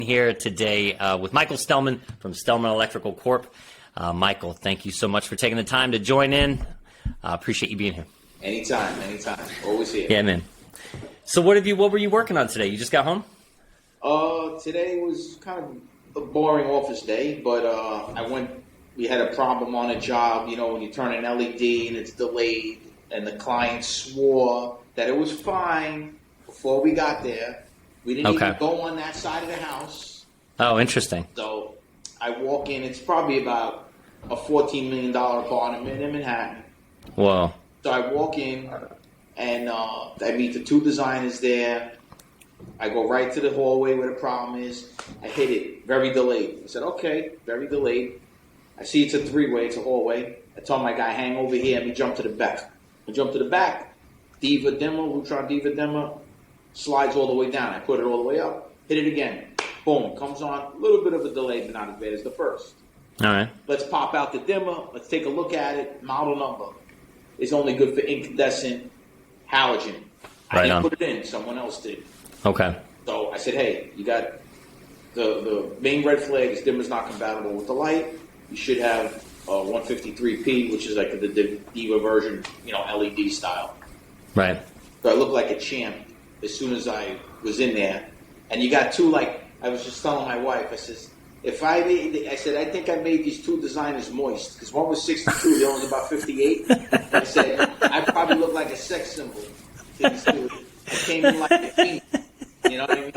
Here today with Michael Stellmann from Stellmann Electrical Corp. Michael, thank you so much for taking the time to join in. Appreciate you being here. Anytime. Always here. Yeah, man. So what were you working on today? You just got home? Today was kind of a boring office day, but we had a problem on a job, when you turn an LED and it's delayed, and the client swore that it was fine before we got there. We didn't even go on that side of the house. Oh, interesting. So I walk in. It's probably about a $14 million apartment in Manhattan. Whoa. So I walk in, and I meet the two designers there. I go right to the hallway where the problem is. I hit it. Very delayed. I said, okay, very delayed. I see it's a three-way. It's a hallway. I tell my guy, hang over here. Let me jump to the back. I jump to the back. Diva dimmer, Lutron Diva dimmer. Slides all the way down. I put it all the way up. Hit it again. Boom. Comes on. A little bit of a delay, but not as bad as the first. All right. Let's pop out the dimmer. Let's take a look at it. Model number. It's only good for incandescent halogen. I didn't put it in. Someone else did. Okay. So I said, hey, you got the main red flag is dimmer's not compatible with the light. You should have 153p, which is like the Diva version, LED style. Right. So I looked like a champ as soon as I was in there. And you got two, I was just telling my wife, I said, I think I made these two designers moist, because one was 62, the other was about 58. I said, I probably look like a sex symbol to these two. I came in like a fiend. You know what I mean?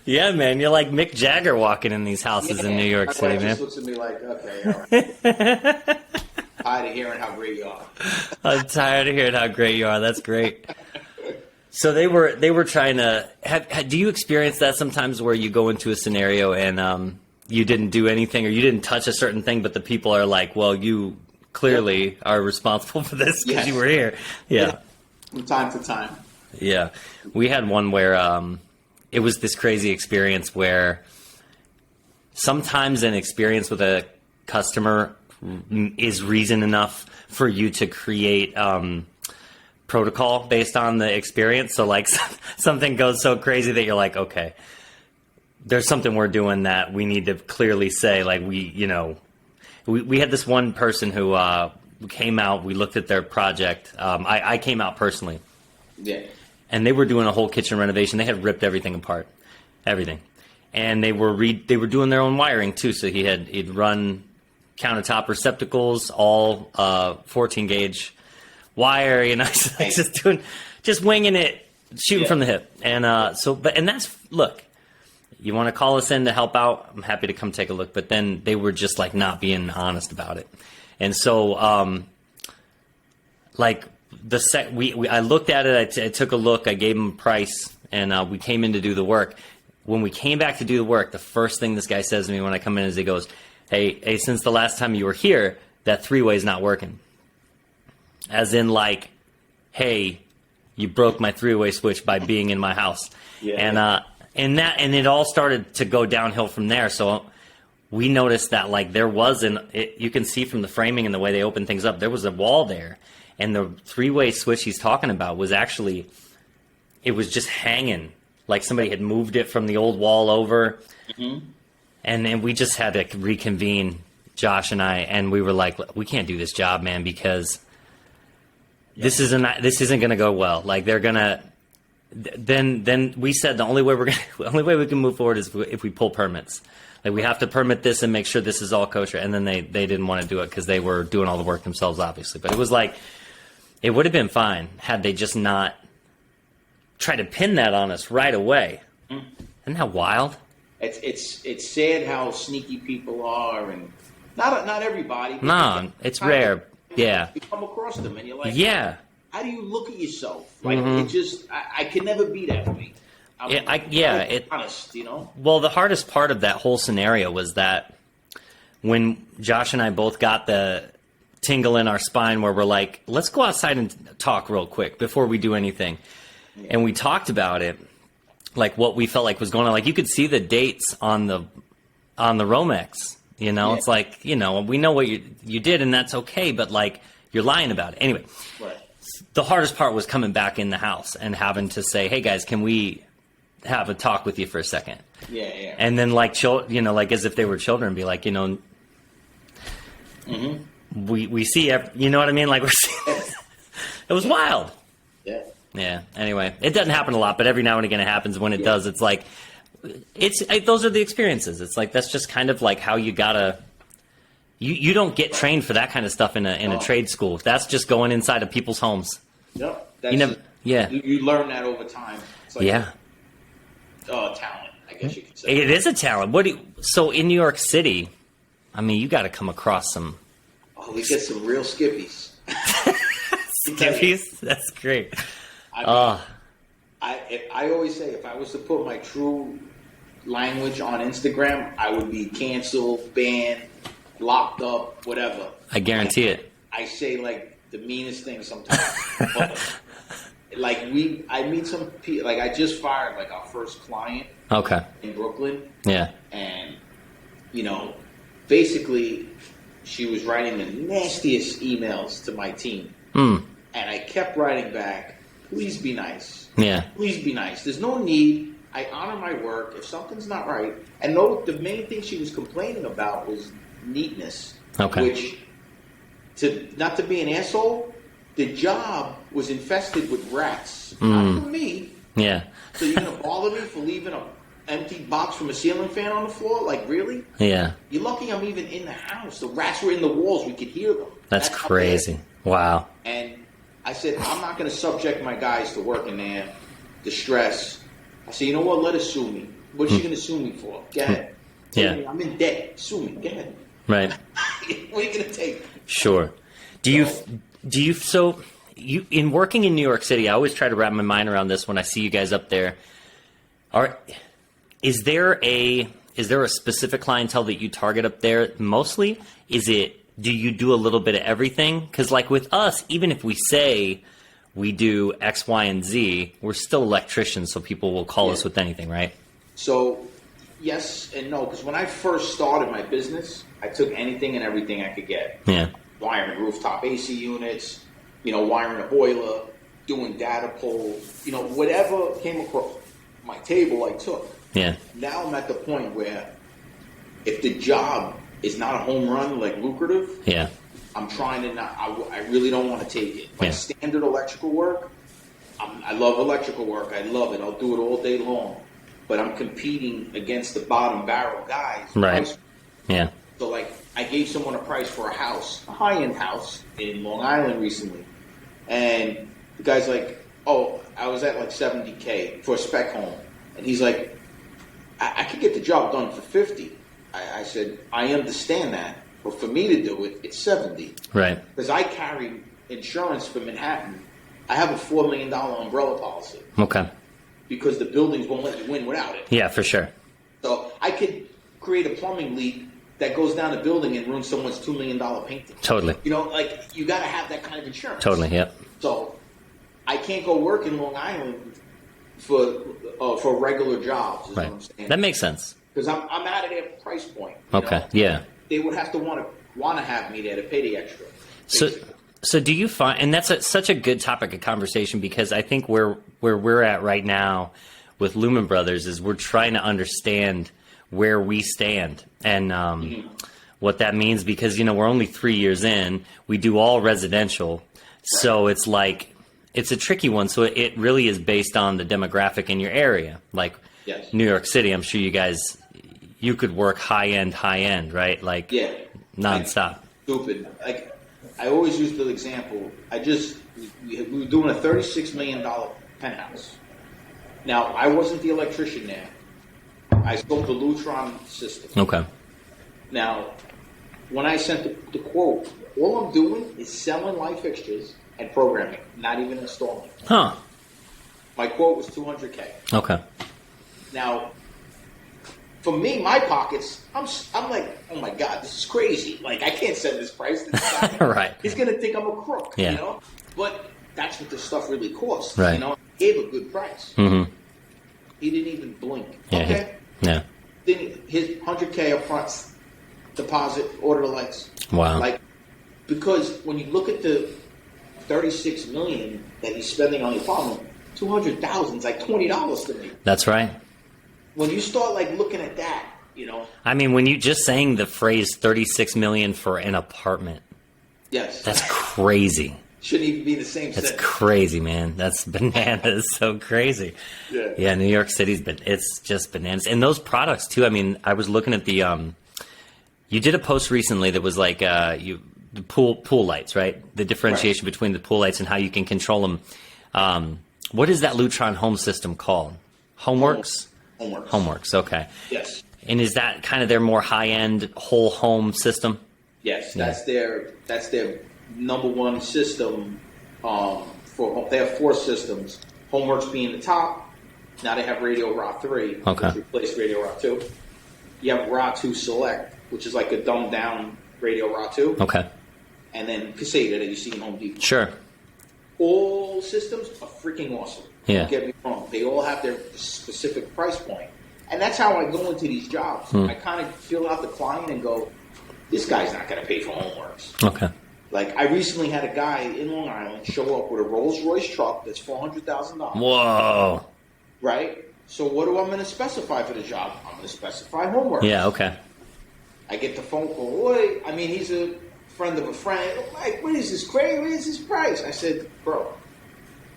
Yeah, man, you're like Mick Jagger walking in these houses in New York City, man. Just looks at me like, okay, all right. Tired of hearing how great you are. I'm tired of hearing how great you are. That's great. So they were trying to do you experience that sometimes where you go into a scenario and you didn't do anything or you didn't touch a certain thing, but the people are like, well, you clearly are responsible for this because you were here. Yeah. From time to time. Yeah. We had one where it was this crazy experience where sometimes an experience with a customer is reason enough for you to create protocol based on the experience. So like something goes so crazy that you're like, okay, there's something we're doing that we need to clearly say, like we had this one person who came out, we looked at their project. I came out personally. Yeah. And they were doing a whole kitchen renovation. They had ripped everything apart, everything. And they were doing their own wiring too. So he'd run countertop receptacles, all 14 gauge wire, just winging it, shooting from the hip. And look, you want to call us in to help out? I'm happy to come take a look. But then they were just like not being honest about it. And so, I looked at it, I took a look, I gave him a price, and we came in to do the work. When we came back to do the work, the first thing this guy says to me when I come in is he goes, hey, since the last time you were here, that three-way is not working. As in like, hey, you broke my three-way switch by being in my house. Yeah. And it all started to go downhill from there. So we noticed that like there was you can see from the framing and the way they open things up, there was a wall there. And the three-way switch he's talking about was actually, it was just hanging. Like somebody had moved it from the old wall over. Mm-hmm. And then we just had to reconvene, Josh and I, and we were like, we can't do this job, man, because this isn't going to go well. Like they're going to, then we said the only way we can move forward is if we pull permits. Like we have to permit this and make sure this is all kosher. And then they didn't want to do it because they were doing all the work themselves, obviously. But it was like, it would have been fine had they just not tried to pin that on us right away. Isn't that wild? It's sad how sneaky people are, and not everybody. No, it's rare. Yeah, you come across them, and you're like, yeah. How do you look at yourself? Like it just, I can never be that way. I'm honest, Well, the hardest part of that whole scenario was that when Josh and I both got the tingle in our spine where we're like, let's go outside and talk real quick before we do anything. Yeah. And we talked about it, like what we felt like was going on. Like you could see the dates on the Romex, It's like, we know what you did and that's okay, but like you're lying about it. Anyway, right. The hardest part was coming back in the house and having to say, hey guys, can we have a talk with you for a second? Yeah, yeah. And then like like as if they were children, be like, we see, you know what I mean? Like we're seeing, it was wild. Yeah. Yeah. Anyway, it doesn't happen a lot, but every now and again it happens. When it does, it's like, those are the experiences. It's like, that's just kind of like how you gotta, you don't get trained for that kind of stuff in a trade school. That's just going inside of people's homes. Yep. You learn that over time. It's like talent, I guess you could say. It is a talent. So in New York City, I mean, you got to come across some. Oh, we get some real skippies. Skippies? That's great. I always say, if I was to put my true language on Instagram, I would be canceled, banned, locked up, whatever. I guarantee it. I say like the meanest things sometimes. But, like I meet some people. Like I just fired like our first client. Okay. In Brooklyn. Yeah. And basically, she was writing the nastiest emails to my team. And I kept writing back, please be nice. Yeah. Please be nice. There's no need. I honor my work. If something's not right. And the main thing she was complaining about was neatness. Okay. Which, not to be an asshole, the job was infested with rats. Not for me. Yeah. So you're going to bother me for leaving an empty box from a ceiling fan on the floor? Like, really? Yeah. You're lucky I'm even in the house. The rats were in the walls. We could hear them. That's crazy. Wow. And I said, I'm not going to subject my guys to working there, the stress. I said, you know what? Let her sue me. What's she going to sue me for? Go ahead. Yeah. I'm in debt. Sue me. Go ahead. Right. What are you going to take? Sure. In working in New York City, I always try to wrap my mind around this when I see you guys up there. Is there a specific clientele that you target up there mostly? Do you do a little bit of everything? Because like with us, even if we say we do X, Y, and Z, we're still electricians, so people will call us with anything, right? So yes and no, because when I first started my business, I took anything and everything I could get. Yeah. Wiring rooftop AC units, wiring a boiler, doing data polls, whatever came across my table, I took. Yeah. Now I'm at the point where if the job is not a home run, like lucrative, yeah, I'm trying to not, I really don't want to take it. Like standard electrical work, I love electrical work. I love it. I'll do it all day long. But I'm competing against the bottom barrel guys. Right. Yeah. So like I gave someone a price for a high-end house in Long Island recently. And the guy's like, oh, I was at like $70K for a spec home. And he's like, I could get the job done for 50. I said, I understand that. But for me to do it, it's 70. Right. Because I carry insurance for Manhattan. I have a $4 million umbrella policy. Okay. Because the buildings won't let you win without it. Yeah, for sure. So I could create a plumbing leak that goes down the building and ruins someone's $2 million painting. Totally. You got to have that kind of insurance. Totally, yep. So I can't go work in Long Island for regular jobs, is right. what I'm saying. That makes sense. Because I'm out of their price point. Okay, yeah. They would have to want to have me there to pay the extra. So do you find, and that's such a good topic of conversation, because I think where we're at right now with Lumen Brothers is we're trying to understand where we stand and what that means, because, we're only 3 years in. We do all residential. Right. So it's like, it's a tricky one. So it really is based on the demographic in your area. Like yes. New York City, I'm sure you could work high end, right? Like nonstop. Stupid. Like I always use the example. We were doing a $36 million penthouse. Now I wasn't the electrician there. I sold the Lutron system. Okay. Now, when I sent the quote, all I'm doing is selling light fixtures and programming, not even installing. Huh. My quote was $200K. Okay. Now, for me, my pockets, I'm like, oh my God, this is crazy. Like, I can't set this price. Right. He's going to think I'm a crook, Yeah. But that's what this stuff really costs, Right. He gave a good price. Mm-hmm. He didn't even blink. Yeah. Okay. Yeah. Then his $100K up front deposit, order the lights. Wow. Like, because when you look at the $36 million that he's spending on the apartment, $200,000 is like $20 to me. That's right. when you start like looking at that, I mean, when you just saying the phrase $36 million for an apartment, yes, that's crazy. Shouldn't even be the same. That's sentence. crazy, man. That's bananas. So crazy. Yeah. New York City's it's just bananas, and those products too. I mean, I was looking at the you did a post recently that was like the pool lights, right? The differentiation between the pool lights and how you can control them. What is that Lutron home system called? Homeworks? Homeworks, okay. Yes. And is that kind of their more high-end whole home system? Yes, that's their number one system. They have 4 systems. Homeworks being the top. Now they have Radio Raw 3, which replaced Radio Raw 2. You have Raw 2 Select, which is like a dumbed down Radio Raw 2. Okay. And then Caseta that you see in Home Depot. Sure. All systems are freaking awesome. Yeah. Don't get me wrong. They all have their specific price point. And that's how I go into these jobs. I kind of feel out the client and go, this guy's not going to pay for Homeworks. Okay. Like, I recently had a guy in Long Island show up with a Rolls-Royce truck that's $400,000. Whoa. Right? So what do I going to specify for the job? I'm going to specify Homeworks. Yeah, okay. I get the phone call. I mean, he's a friend of a friend. Mike, what is this crazy? What is this price? I said, bro,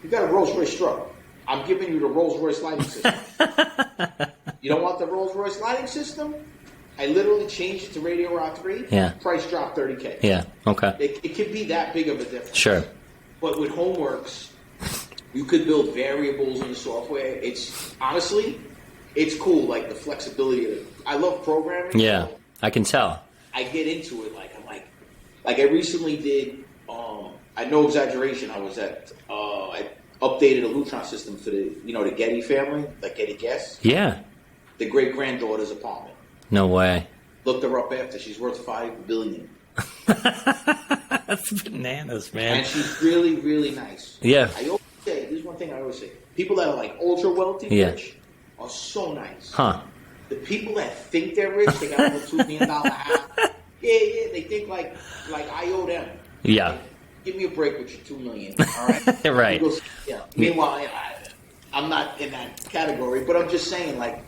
you got a Rolls-Royce truck. I'm giving you the Rolls-Royce lighting system. You don't want the Rolls-Royce lighting system? I literally changed it to Radio Raw 3. Yeah. Price dropped $30K. Yeah, okay. It could be that big of a difference. Sure. But with Homeworks, you could build variables in the software. It's honestly, it's cool. Like the flexibility. I love programming. Yeah, so I can tell. I get into it. Like I recently did. I no exaggeration. I updated a Lutron system for the Getty family, like Getty Guest. Yeah. The great granddaughter's apartment. No way. Looked her up after. She's worth $5 billion. That's bananas, man. And she's really, really nice. Yeah. I always say, this is one thing I always say. People that are like ultra wealthy rich are so nice. Huh. The people that think they're rich, they got a $2 million house. Yeah, they think like I owe them. Yeah. Like, give me a break with your $2 million. All right. Right. Yeah. Meanwhile, I'm not in that category, but I'm just saying, like,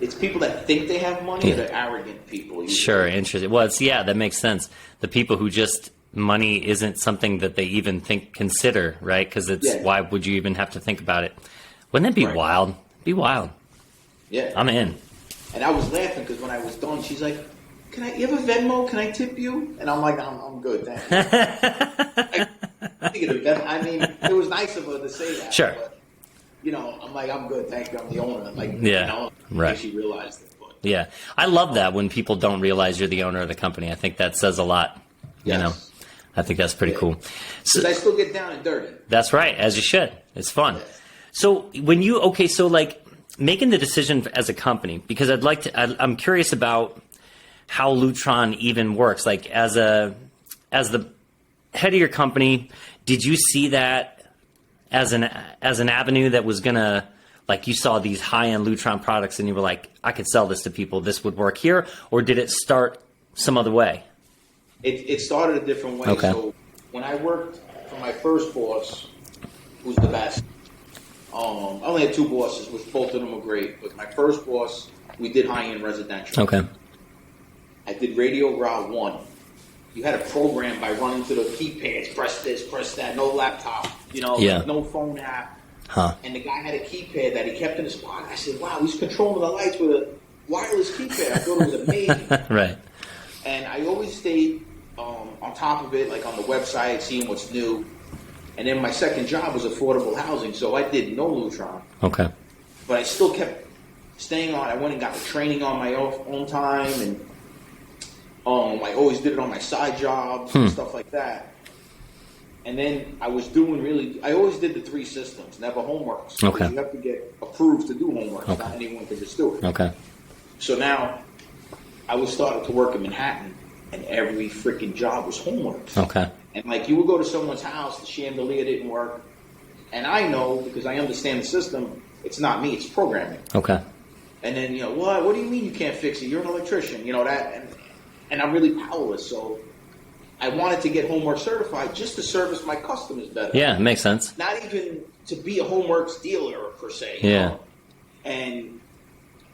it's people that think they have money. They're arrogant people. Usually. Sure, interesting. Well, that makes sense. The people who just money isn't something that they even consider, right? Because why would you even have to think about it? Wouldn't it be wild? Be wild. Yeah, I'm in. And I was laughing because when I was done, she's like, you have a Venmo? Can I tip you? And I'm like, I'm good, thank you. I mean, it was nice of her to say that. Sure. But, I'm like, I'm good, thank you. I'm the owner. Like, right. She realized it. But. Yeah. I love that when people don't realize you're the owner of the company. I think that says a lot. Yes. I think that's pretty cool. So I still get down and dirty. That's right, as you should. It's fun. Yes. So when making the decision as a company, because I'm curious about how Lutron even works. Like as the head of your company, did you see that as an avenue that was gonna, like, you saw these high-end Lutron products and you were like, I could sell this to people, this would work here, or did it start some other way? It started a different way. Okay. So when I worked for my first boss, who's the best, I only had 2 bosses, which both of them were great. But my first boss, we did high-end residential. Okay. I did Radio Raw 1. You had a program by running to the keypads, press this, press that, no laptop, no phone app. Huh. And the guy had a keypad that he kept in his pocket. I said, wow, he's controlling the lights with a wireless keypad. I thought it was amazing. Right. And I always stayed on top of it, like on the website, seeing what's new. And then my second job was affordable housing, so I did no Lutron. Okay. But I still kept staying on. I went and got the training on my own time, and I always did it on my side jobs and stuff like that. And then I always did the 3 systems, never Homeworks. Okay. You have to get approved to do Homeworks. Okay. Not anyone can just do it. Okay. So now I was starting to work in Manhattan, and every freaking job was Homeworks. Okay. And like, you would go to someone's house, the chandelier didn't work. And I know, because I understand the system, it's not me, it's programming. Okay. And then, what do you mean you can't fix it? You're an electrician, that. And I'm really powerless. So I wanted to get Homeworks certified just to service my customers better. Yeah, it makes sense. Not even to be a Homeworks dealer, per se. Yeah. And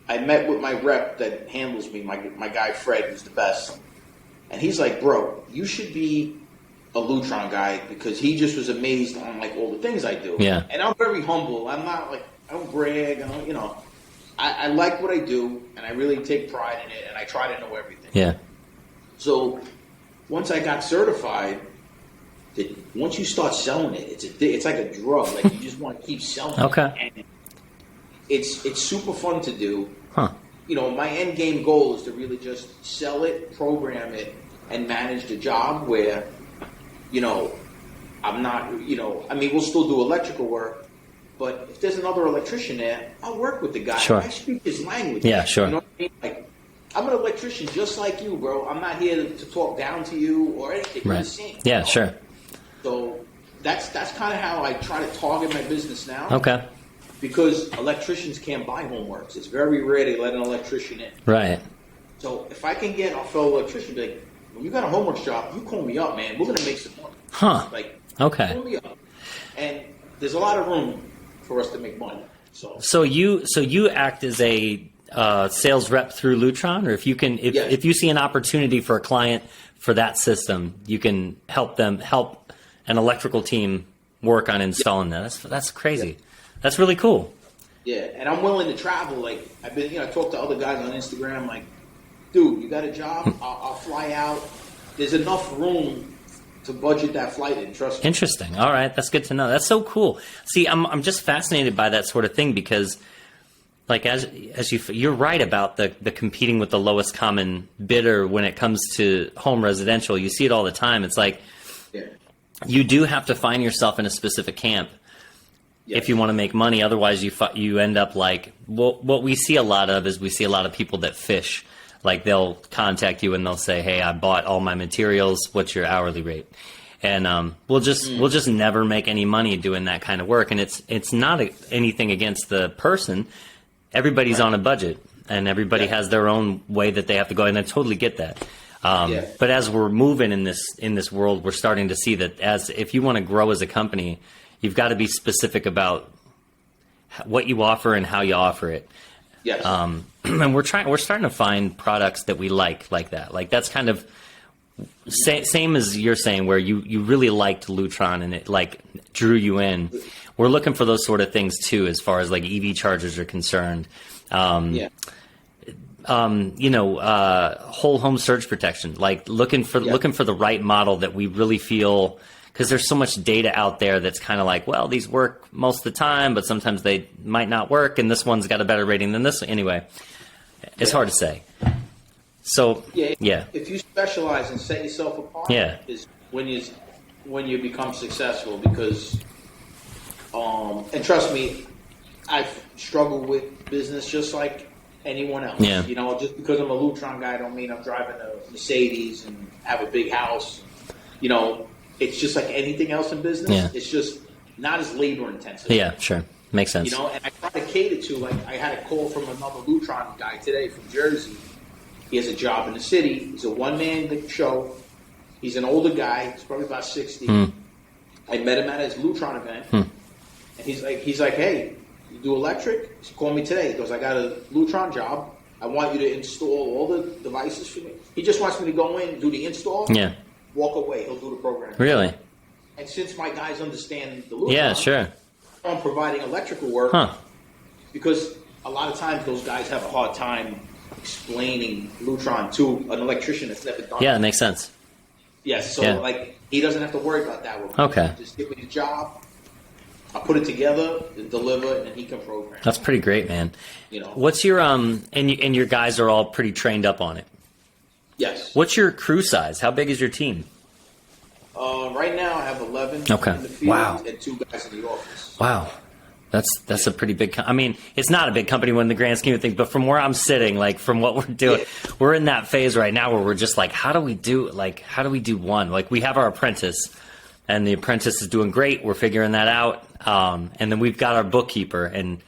I met with my rep that handles me, my guy Fred, who's the best. And he's like, bro, you should be a Lutron guy, because he just was amazed on like all the things I do. Yeah. And I'm very humble. I'm not like, I don't brag. I don't, I like what I do, and I really take pride in it, and I try to know everything. Yeah. So once I got certified, once you start selling it, it's like a drug. Like, you just want to keep selling Okay. it. And it's super fun to do. Huh. My end game goal is to really just sell it, program it, and manage the job where, I'm not, we'll still do electrical work, but if there's another electrician there, I'll work with the guy. Sure. I speak his language. Yeah, sure. You know what I mean? Like, I'm an electrician just like you, bro. I'm not here to talk down to you or anything. We're the same. Yeah, sure. So that's kind of how I try to target my business now. Okay. Because electricians can't buy homeworks. It's very rare they let an electrician in. Right. So if I can get our fellow electrician, be like, when you got a homework job, you call me up, man. We're going to make some money. Huh. Like, okay. Call me up. And there's a lot of room for us to make money. So you act as a sales rep through Lutron, or if you see an opportunity for a client for that system, you can help an electrical team work on installing that. That's crazy. Yeah. That's really cool. Yeah, and I'm willing to travel. Like, I've been, I talk to other guys on Instagram. Like, dude, you got a job? I'll fly out. There's enough room to budget that flight in. Trust me. Interesting. All right, that's good to know. That's so cool. See, I'm just fascinated by that sort of thing, because, like, as you're right about the competing with the lowest common bidder when it comes to home residential. You see it all the time. It's like, you do have to find yourself in a specific camp. Yes. If you want to make money. Otherwise, you end up like, what we see a lot of is we see a lot of people that fish. Like, they'll contact you and they'll say, hey, I bought all my materials. What's your hourly rate? And we'll just never make any money doing that kind of work. And it's not anything against the person. Everybody's on a budget, and everybody has their own way that they have to go. And I totally get that. But as we're moving in this world, we're starting to see that if you want to grow as a company, you've got to be specific about what you offer and how you offer it. Yes. And we're starting to find products that we like that. Like, that's kind of same as you're saying, where you really liked Lutron and it like drew you in. We're looking for those sort of things too, as far as like EV chargers are concerned. Whole home surge protection, like looking for the right model that we really feel. Because there's so much data out there that's kind of like, well, these work most of the time, but sometimes they might not work, and this one's got a better rating than this one. Anyway, it's hard to say. So, if you specialize and set yourself apart, is when you become successful. Because, and trust me, I've struggled with business just like anyone else. Yeah. Just because I'm a Lutron guy, I don't mean I'm driving a Mercedes and have a big house. It's just like anything else in business. Yeah. It's just not as labor intensive. Yeah, sure. Makes sense. And I try to cater to, like, I had a call from another Lutron guy today from Jersey. He has a job in the city. He's a one-man show. He's an older guy. He's probably about 60. I met him at his Lutron event. And he's like, hey, you do electric? He called me today. He goes, I got a Lutron job. I want you to install all the devices for me. He just wants me to go in, do the install. Yeah. Walk away. He'll do the program. Really? And since my guys understand the Lutron, sure. I'm providing electrical work because a lot of times those guys have a hard time explaining Lutron to an electrician that's never done it. Yeah, it makes sense. Yes, so like, he doesn't have to worry about that with me. Okay. Just give me the job, I'll put it together, and deliver, and then he can program. That's pretty great, man. What's your and your guys are all pretty trained up on it? Yes. What's your crew size? How big is your team? Right now, I have 11 in the field and 2 guys in the office. Wow. That's a pretty big I mean, it's not a big company when the grand scheme of things, but from where I'm sitting, like, from what we're doing, we're in that phase right now where we're just like, how do we do one? Like, we have our apprentice, and the apprentice is doing great. We're figuring that out. And then we've got our bookkeeper, and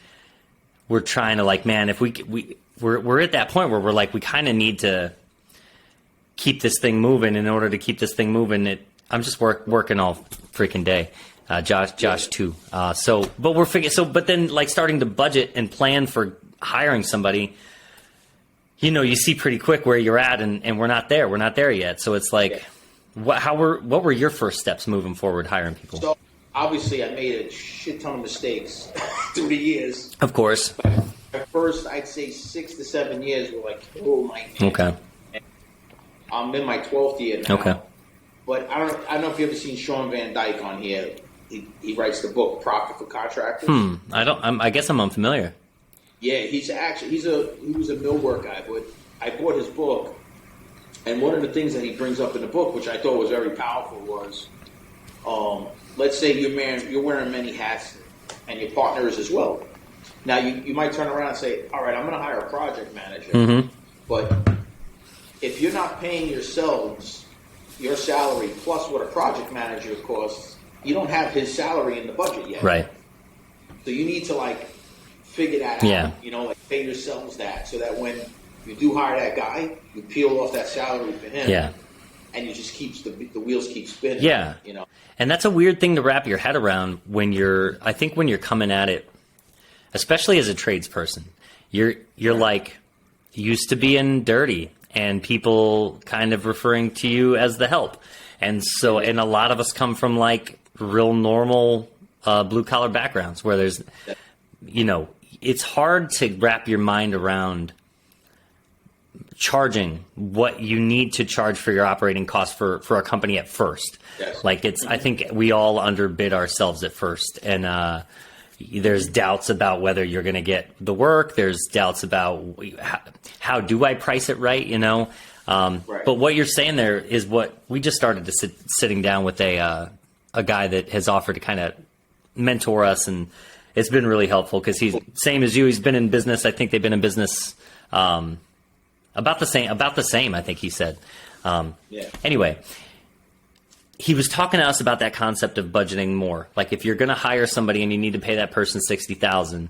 we're trying to, like, man, if we're at that point where we're like, we kind of need to keep this thing moving. In order to keep this thing moving, I'm just working all freaking day. Josh too. But we're figuring. But then, like, starting to budget and plan for hiring somebody, you know, you see pretty quick where you're at, and we're not there. We're not there yet. So it's like, what were your first steps moving forward hiring people? So obviously, I made a shit ton of mistakes through the years. Of course. At first, I'd say 6 to 7 years were like, oh my God. Okay. I'm in my 12th year now. Okay. But I don't know if you've ever seen Sean Van Dyke on here. He writes the book Profit for Contractors. I guess I'm unfamiliar. Yeah, he was a millwork guy, but I bought his book, and one of the things that he brings up in the book, which I thought was very powerful, was let's say you're wearing many hats, and your partner is as well. Now you might turn around and say, all right, I'm going to hire a project manager, but if you're not paying yourselves your salary plus what a project manager costs, you don't have his salary in the budget yet. Right. So you need to figure that out. You know, pay yourselves that, so that when you do hire that guy, you peel off that salary for him. Yeah. And you just keeps the wheels keep spinning. Yeah. You know. And that's a weird thing to wrap your head around when you're coming at it, especially as a tradesperson. You're like used to being dirty, and people kind of referring to you as the help. And so, and a lot of us come from real normal blue collar backgrounds where there's, you know, it's hard to wrap your mind around charging what you need to charge for your operating costs for a company at first. Yes. I think we all underbid ourselves at first. And there's doubts about whether you're going to get the work. There's doubts about how do I price it right, you know? Right. But what you're saying there is what we just started sitting down with a guy that has offered to kind of mentor us, and it's been really helpful because he's same as you. He's been in business. I think they've been in business about the same. I think he said. Anyway, he was talking to us about that concept of budgeting more. Like if you're going to hire somebody and you need to pay that person $60,000.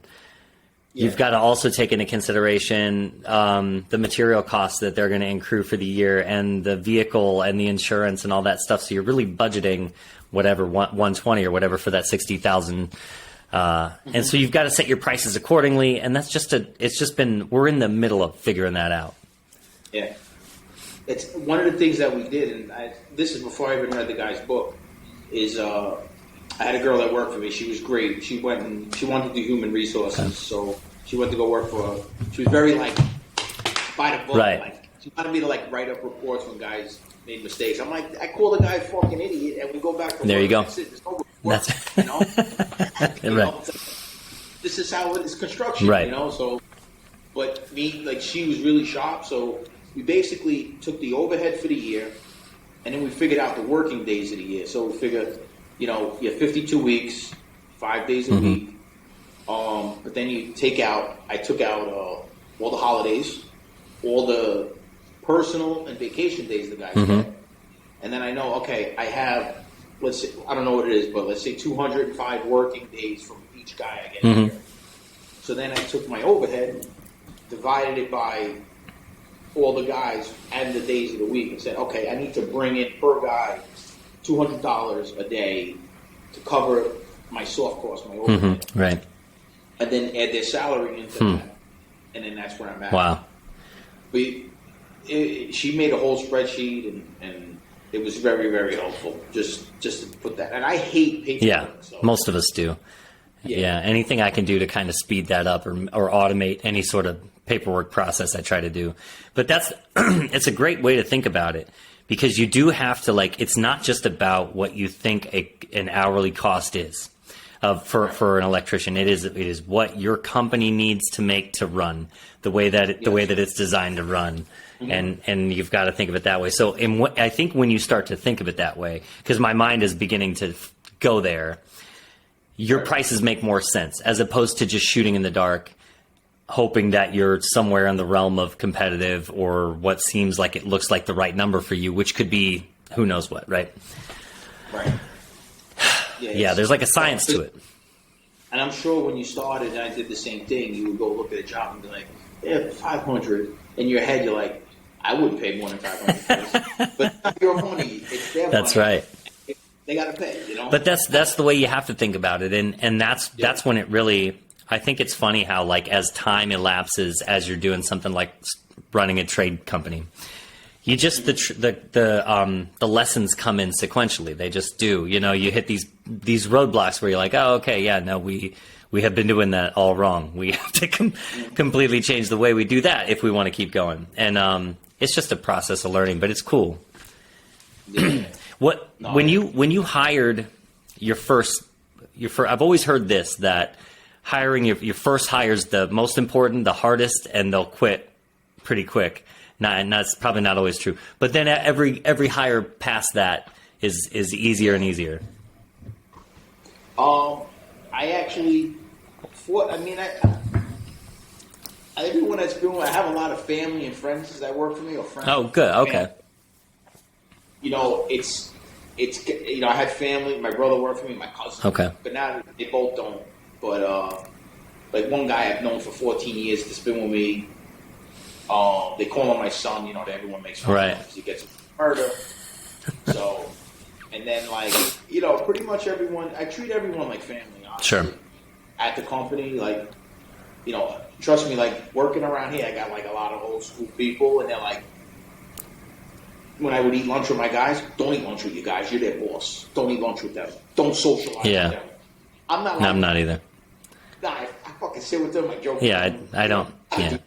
You've got to also take into consideration the material costs that they're going to accrue for the year, and the vehicle and the insurance and all that stuff. So you're really budgeting whatever 120 or whatever for that 60,000, and so you've got to set your prices accordingly. And that's we're in the middle of figuring that out. Yeah, it's one of the things that we did, and this is before I even read the guy's book. Is I had a girl that worked for me. She was great. She wanted to do human resources, so she went to go work for. She was very by the book. Right. She wanted me to write up reports when guys made mistakes. I'm like, I call the guy a fucking idiot, and we go back to work. There you go. That's it. There's no report, you know. Right. This is how it is construction, right? You know. So, but me, she was really sharp. So we basically took the overhead for the year, and then we figured out the working days of the year. So we figured. You know, you have 52 weeks, 5 days a week. But then I took out all the holidays, all the personal and vacation days the guys get. And then I know, okay, I have, let's say, I don't know what it is, but let's say 205 working days from each guy I get here. So then I took my overhead, divided it by all the guys and the days of the week, and said, okay, I need to bring in per guy $200 a day to cover my soft costs, my overhead. Right. And then add their salary into that. And then that's where I'm at. Wow. She made a whole spreadsheet, and it was very, very helpful just to put that. And I hate paperwork. Yeah, so. Most of us do. Yeah, anything I can do to kind of speed that up or automate any sort of paperwork process, I try to do. But it's a great way to think about it. Because you do have to it's not just about what you think an hourly cost is for an electrician. It is what your company needs to make to run the way that it's designed to run, and you've got to think of it that way. So, I think when you start to think of it that way, because my mind is beginning to go there, your prices make more sense as opposed to just shooting in the dark, hoping that you're somewhere in the realm of competitive or what seems like it looks like the right number for you, which could be who knows what, right? Right. Yeah, there's a science to it. And I'm sure when you started and I did the same thing, you would go look at a job and be like, yeah, 500. In your head, you're like, I wouldn't pay more than 500 for this. But it's your money. It's their money. That's right. They got to pay, you know? But that's the way you have to think about it. And that's when it really... I think it's funny how, like, as time elapses, as you're doing something like running a trade company, you just the lessons come in sequentially. They just do. You know, you hit these roadblocks where you're like, oh, okay, yeah, no, we have been doing that all wrong. We have to completely change the way we do that if we want to keep going. And it's just a process of learning, but it's cool. Yeah. When you hired your first, I've always heard this, that hiring your first hire is the most important, the hardest, and they'll quit pretty quick. And that's probably not always true. But then every hire past that is easier and easier. I actually, everyone that's been, I have a lot of family and friends that work for me, or friends. Oh, good. Okay. You know, it's you know, I had family. My brother worked for me, my cousin. Okay. But now they both don't. But like one guy I've known for 14 years that's been with me. They call him my son. You know, that everyone makes fun of him because he gets murder. So, and then like, you know, pretty much everyone. I treat everyone like family. Honestly. Sure. At the company, like, you know, trust me. Like working around here, I got like a lot of old school people, and they're like, when I would eat lunch with my guys, don't eat lunch with you guys. You're their boss. Don't eat lunch with them. Don't socialize with them. I'm not. No, I'm not either. Nah, I fucking sit with them. I joke. Yeah, I don't. Yeah.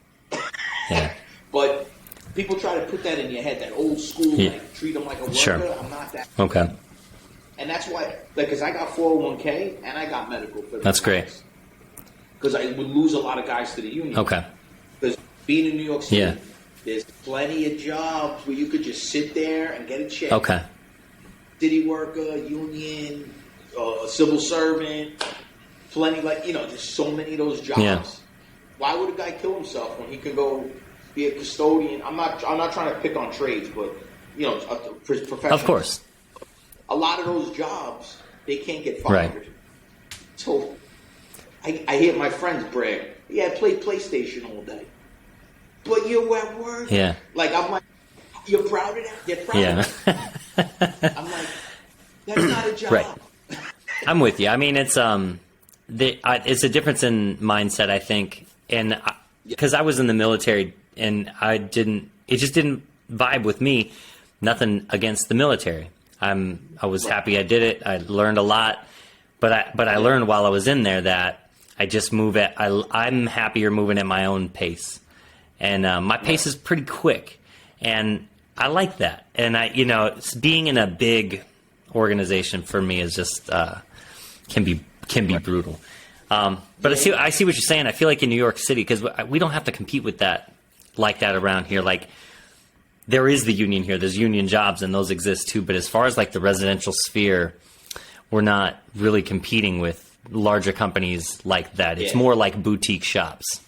Yeah. But people try to put that in your head, that old school, like treat them like a worker. Sure. I'm not that. Okay. And that's why, like, because I got 401k and I got medical. That's great. Because I would lose a lot of guys to the union. Okay. Because being in New York City, there's plenty of jobs where you could just sit there and get a check. Okay. City worker, union, civil servant, plenty, like, you know, there's so many of those jobs. Yeah. Why would a guy kill himself when he can go be a custodian? I'm not trying to pick on trades, but, you know, professional. Of course. A lot of those jobs, they can't get fired. Right. So I hear my friends brag, yeah, I played PlayStation all day. But you're at work. Yeah. Like, I'm like, you're proud of that? You're proud of that? I'm like, that's not a job. Right. I'm with you. I mean, it's a difference in mindset, I think. And because I was in the military and it just didn't vibe with me. Nothing against the military. I was happy I did it. I learned a lot, but I learned while I was in there that I just I'm happier moving at my own pace, and my pace is pretty quick, and I like that. And being in a big organization for me is just can be brutal. But I see what you're saying. I feel like in New York City, because we don't have to compete with that like that around here. Like, there is the union here. There's union jobs, and those exist too. But as far as like the residential sphere, we're not really competing with larger companies like that. It's more like boutique shops.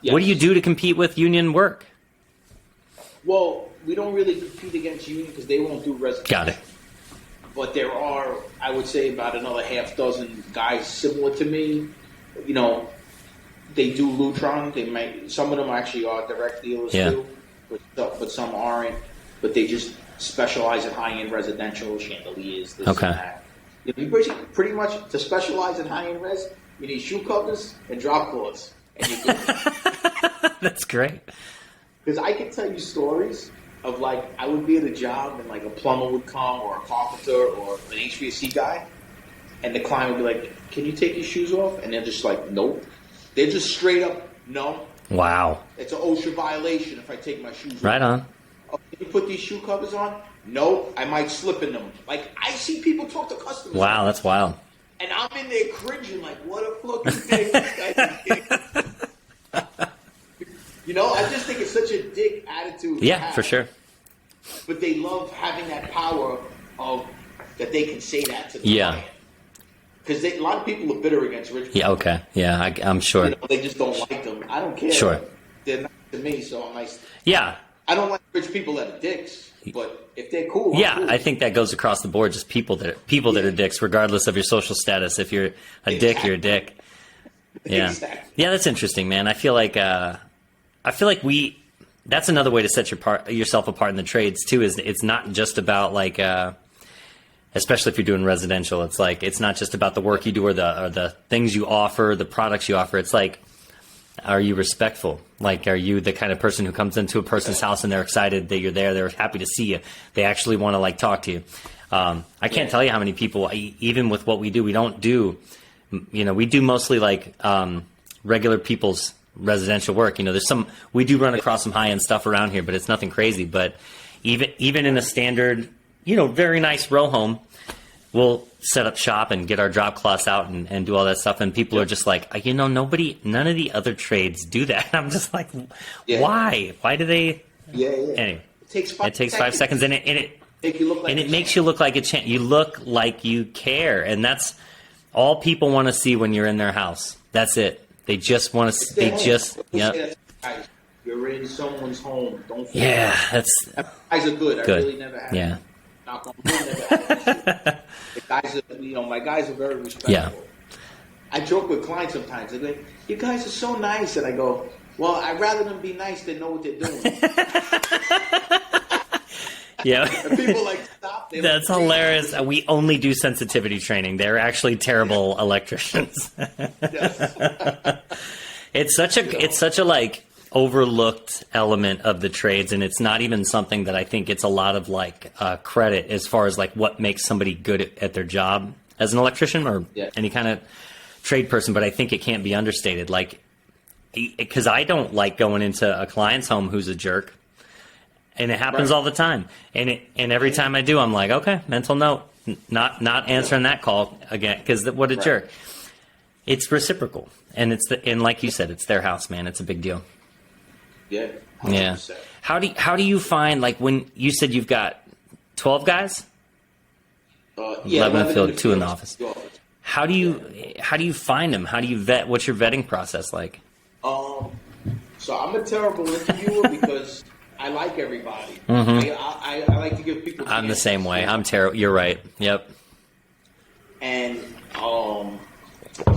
Yes. What do you do to compete with union work? Well, we don't really compete against union because they won't do residential. Got it. But there are, I would say, about another half dozen guys similar to me. You know, they do Lutron. Some of them actually are direct dealers too, but some aren't. But they just specialize in high-end residential, chandeliers, this and that. You pretty much, to specialize in high-end res, you need shoe covers and drop cloths. And you're good. That's great. Because I can tell you stories of, like, I would be at a job and, like, a plumber would come or a carpenter or an HVAC guy, and the client would be like, can you take your shoes off? And they're just like, nope. They're just straight up, no. Wow. It's an OSHA violation if I take my shoes off. Right on. Oh, can you put these shoe covers on? No, I might slip in them. Like, I see people talk to customers. Wow, that's wild. And I'm in there cringing like, what a fucking thing this guy's You know, I just think it's such a dick attitude. Yeah, for sure. But they love having that power of that they can say that to the client. Because a lot of people are bitter against rich people. Yeah, okay. Yeah, I'm sure. You know, they just don't like them. I don't care. Sure. They're nice to me, so I'm nice. Yeah. I don't like rich people that are dicks, but if they're cool, yeah, I'm cool. I think that goes across the board. Just people that are dicks, regardless of your social status. If you're a dick, you're a dick. Yeah. Exactly. Yeah, that's interesting, man. I feel like that's another way to set yourself apart in the trades too. Is it's not just about like, especially if you're doing residential. It's like, it's not just about the work you do or the things you offer, the products you offer. It's like, are you respectful? Like, are you the kind of person who comes into a person's house and they're excited that you're there? They're happy to see you. They actually want to like talk to you. I can't tell you how many people, even with what we do, we don't do, we do mostly like regular people's residential work. We do run across some high end stuff around here, but it's nothing crazy. But even in a standard, very nice row home, we'll set up shop and get our drop cloths out and do all that stuff. And people are just like, none of the other trades do that. And I'm just like, why? Why do they? Yeah. Anyway, It takes 5 seconds, and it makes you look like you look like you care, and that's all people want to see when you're in their house. That's it. They just want to. You're in someone's home. Don't feel that's guys are good. I really never had. Yeah. Knock on wood, never had the guys are, my guys are very respectful. Yeah. I joke with clients sometimes. They go, "You guys are so nice," and I go, "Well, I'd rather them be nice than know what they're doing." Yeah. And people stop. That's hilarious. We only do sensitivity training. They're actually terrible electricians. It's such a overlooked element of the trades, and it's not even something that I think gets a lot of credit as far as what makes somebody good at their job as an electrician or any kind of trade person. But I think it can't be understated. Because I don't like going into a client's home who's a jerk. And it happens all the time. And every time I do, I'm like, okay, mental note, not answering that call again, because what a jerk. It's reciprocal, and and like you said, it's their house, man. It's a big deal. Yeah. 100%. Yeah. How do you find when you said you've got 12 guys? 11 in the field, 2 in the office. How do you find them? How do you vet? What's your vetting process like? So I'm a terrible interviewer because I like everybody. Mm-hmm. I like to give people. I'm the same way. I'm terrible. You're right. Yep. And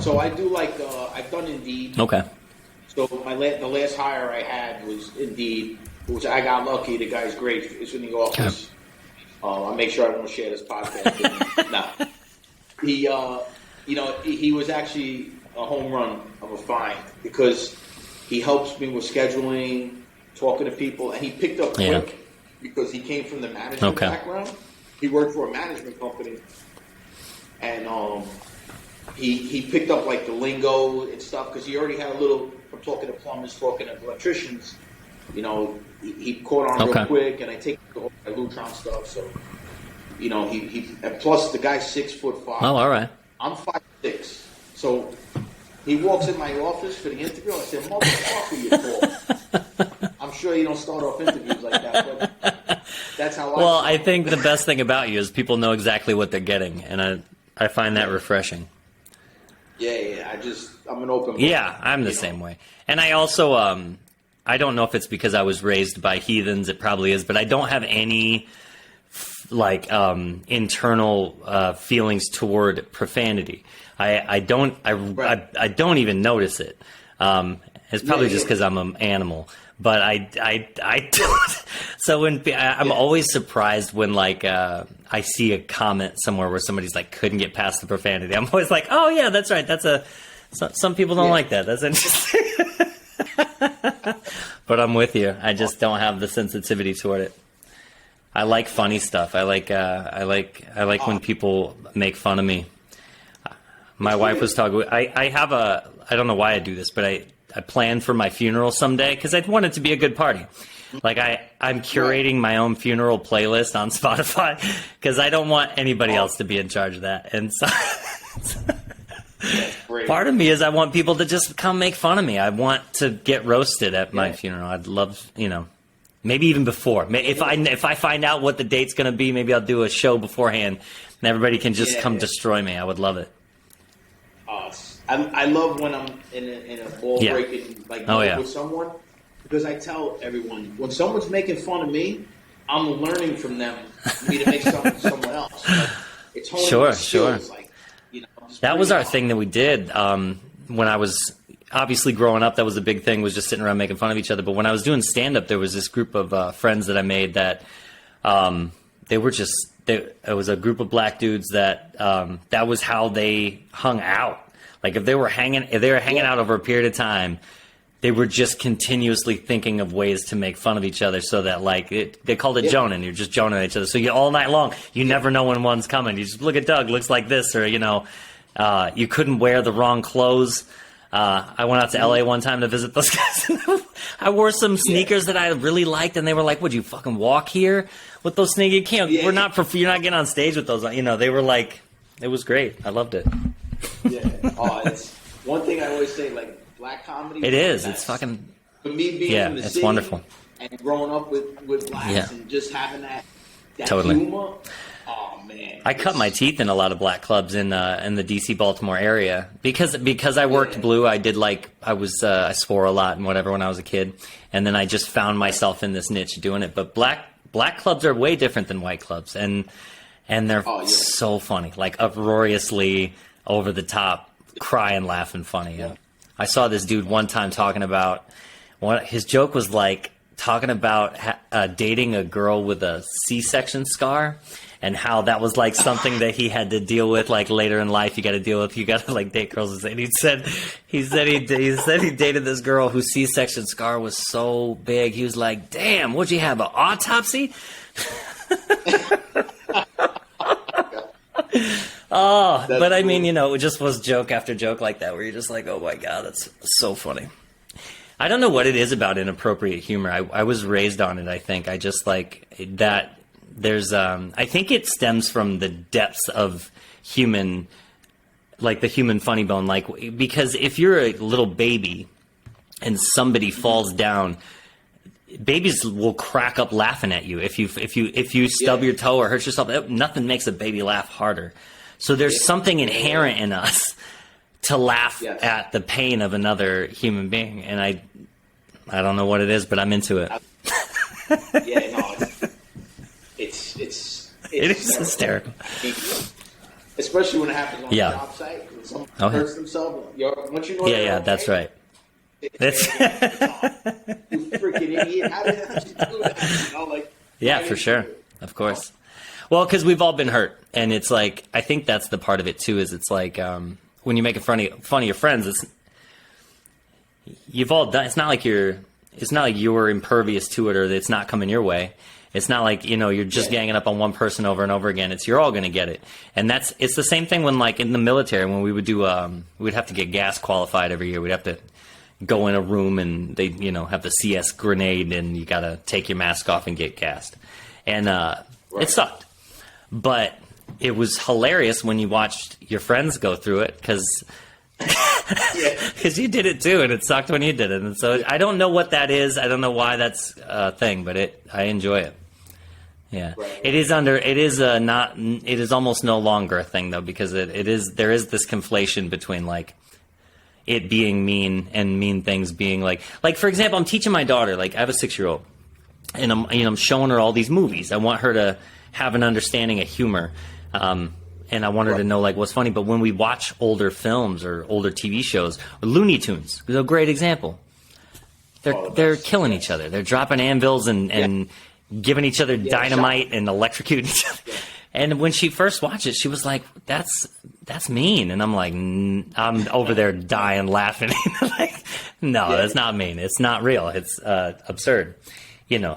so I do I've done Indeed. Okay. So the last hire I had was Indeed, which I got lucky. The guy's great. It's in the office. I'll make sure I won't share this podcast. No. He was actually a home run of a find because he helps me with scheduling, talking to people, and he picked up quick because he came from the management background. He worked for a management company, and he picked up the lingo and stuff because he already had a little from talking to plumbers, talking to electricians. He caught on real quick, and I take the whole Lutron stuff. So, he and plus the guy's 6'5". Oh, all right. I'm 5'6". So he walks in my office for the interview. I said, "Motherfucker, you call." I'm sure you don't start off interviews like that, but that's how I. Well, I think the best thing about you is people know exactly what they're getting, and I find that refreshing. Yeah. I'm an open book. Yeah, I'm the same way. And I also, I don't know if it's because I was raised by heathens. It probably is, but I don't have any internal feelings toward profanity. I don't even notice it. It's probably just because I'm an animal. But I don't. So I'm always surprised when I see a comment somewhere where somebody's couldn't get past the profanity. I'm always like, oh yeah, that's right. Some people don't like that. That's interesting. But I'm with you. I just don't have the sensitivity toward it. I like funny stuff. I like when people make fun of me. My wife was talking. I don't know why I do this, but I plan for my funeral someday because I want it to be a good party. I'm curating my own funeral playlist on Spotify because I don't want anybody else to be in charge of that. And so part of me is I want people to just come make fun of me. I want to get roasted at my funeral. I'd love, maybe even before. If I find out what the date's going to be, maybe I'll do a show beforehand and everybody can just come destroy me. I would love it. I love when I'm in a ball breaking with someone because I tell everyone when someone's making fun of me, I'm learning from them me to make something for someone else. It's honing skills. That was our thing that we did when I was obviously growing up. That was a big thing, was just sitting around making fun of each other. But when I was doing stand up, there was this group of friends that I made that they were just it was a group of black dudes that that was how they hung out. Like if they were hanging out over a period of time, they were just continuously thinking of ways to make fun of each other, so that like they called it joning. You're just joning each other. So you all night long, you never know when one's coming. You just look at Doug, looks like this, or you couldn't wear the wrong clothes. I went out to LA one time to visit those guys. I wore some sneakers that I really liked, and they were like, "Would you fucking walk here with those sneakers? You can't. You're not getting on stage with those." They were like, it was great. I loved it. It's one thing I always say, like black comedy. It is. It's fucking. For me being in the it's city wonderful. And growing up with blacks and just having that totally. humor. Oh man! I cut my teeth in a lot of black clubs in the DC Baltimore area because I worked blue. I did I swore a lot and whatever when I was a kid, and then I just found myself in this niche doing it. But black clubs are way different than white clubs, and they're so funny, like uproariously over the top, crying, laughing, funny. Yeah. I saw this dude one time talking about his joke was like talking about dating a girl with a C-section scar. And how that was like something that he had to deal with, like later in life. You got to deal with. You got to like date girls. And he said he dated this girl whose C-section scar was so big. He was like, "Damn, what'd you have, an autopsy?" But I mean, it just was joke after joke like that, where you're just like, "Oh my god, that's so funny." I don't know what it is about inappropriate humor. I was raised on it. I think I just like that. There's, I think it stems from the depths of human, like the human funny bone. Like, because if you're a little baby and somebody falls down, babies will crack up laughing at you. If you stub your toe or hurt yourself, nothing makes a baby laugh harder. So there's something inherent in us to laugh at the pain of another human being. And I don't know what it is, but I'm into it. It is hysterical. Especially when it happens on the job site. When someone hurts themselves. Once you know that's right. That's you freaking idiot. How did you do that? For sure. Of course. Well, because we've all been hurt. And it's like, I think that's the part of it too, is it's like, when you make fun of your friends, you've all done, it's not like you're impervious to it or that it's not coming your way. It's not like, you're just ganging up on one person over and over again. You're all going to get it. And it's the same thing when, like, in the military, when we would do, we'd have to get gas qualified every year. We'd have to go in a room and they, have the CS grenade and you got to take your mask off and get gassed. And it sucked. But it was hilarious when you watched your friends go through it because you did it too, and it sucked when you did it. And so I don't know what that is. I don't know why that's a thing, but I enjoy it. Yeah, right. It is almost no longer a thing though, because there is this conflation between like it being mean and mean things being like for example, I'm teaching my daughter, like I have a 6-year-old, and I'm showing her all these movies. I want her to have an understanding of humor. And I want her to know like what's funny. But when we watch older films or older TV shows, Looney Tunes is a great example. They're killing each other. They're dropping anvils and giving each other dynamite and electrocuting each other. And when she first watched it, she was like, "That's mean." And I'm like, I'm over there dying laughing. Like, no, that's not mean. It's not real. It's absurd.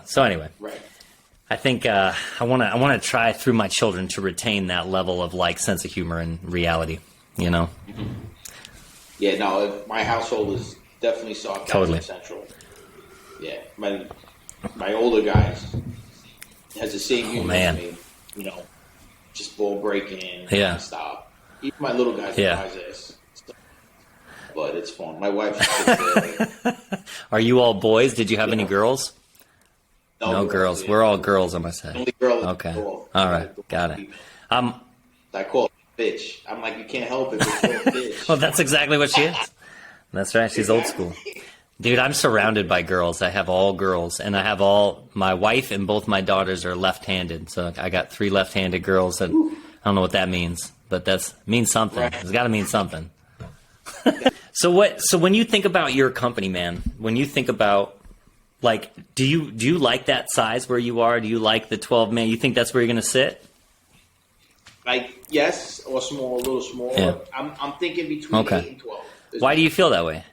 So anyway. Right. I think I want to try through my children to retain that level of like sense of humor and reality, Mm-hmm. Yeah, no, my household is definitely sarcasm central. Yeah, my older guys has the same humor as me. Just ball breaking, stop. Even my little guys surprise us. But it's fun. My wife. Are you all boys? Did you have any girls? No girls. We're all girls, I must say. Only girl. Okay. All right. Got it. I call her bitch. I'm like, you can't help it. But bitch. Well, that's exactly what she is. That's right. She's old school. Dude, I'm surrounded by girls. I have all girls. And I have my wife and both my daughters are left-handed. So I got 3 left-handed girls. And I don't know what that means, but means something. Right. It's got to mean something. So when you think about your company, man, when you think about, like, do you like that size where you are? Do you like the 12 man? You think that's where you're going to sit? Like, yes, or small, a little smaller. Yeah. I'm thinking between 8 and 12. Why do you feel that way?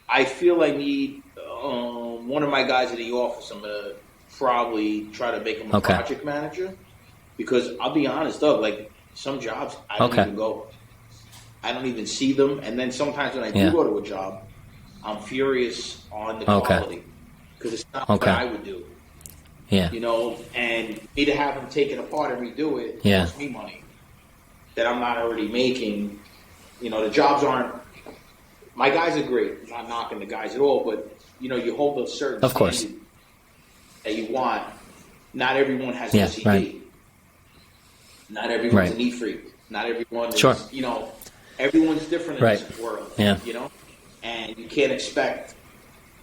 I feel I need one of my guys in the office. I'm gonna probably try to make him a project manager, because I'll be honest, Doug. Like, some jobs I don't even go. I don't even see them, and then sometimes when I do go to a job, I'm furious on the quality, because it's not what I would do. Yeah. You know, and me to have them take it apart and redo it costs me money that I'm not already making. You know, the jobs aren't. My guys are great. I'm not knocking the guys at all, but you know, you hold a certain standard that you want. Not everyone has OCD. Right. Not everyone's a neat freak. Not everyone is, you know, everyone's different in this world. Yeah. You know, and you can't expect,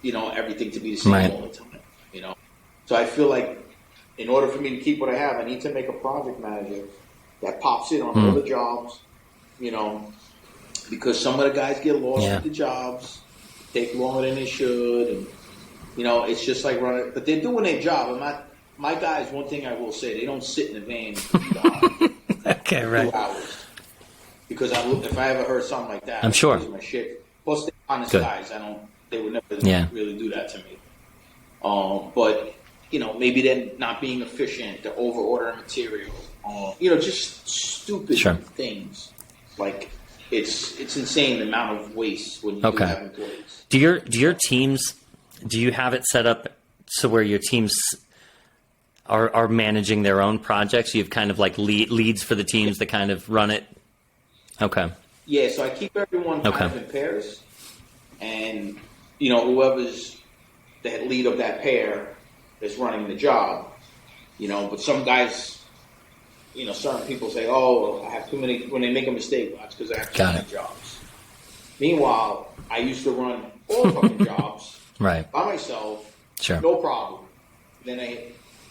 you know, everything to be the same all the time. You know, so I feel like in order for me to keep what I have, I need to make a project manager that pops in on other jobs. You know, because some of the guys get lost with the jobs, take longer than they should, and you know, it's just like running. But they're doing their job. I'm not. My guys, one thing I will say, they don't sit in the van for 2 hours. Because if I ever heard something like that, I'm sure. My shit. Plus, they're honest guys. They would never really do that to me. But you know, maybe they're not being efficient, they're over ordering material. You know, just stupid things. Like, it's insane the amount of waste when you do have employees. Do your teams? Do you have it set up so where your teams are managing their own projects? You have kind of like leads for the teams that kind of run it. Okay. Yeah, so I keep everyone kind of in pairs, and you know, whoever's the lead of that pair is running the job. You know, but some guys, you know, certain people say, "Oh, I have too many." When they make a mistake, that's because I have too many jobs. Meanwhile, I used to run all fucking jobs by myself, no problem. Then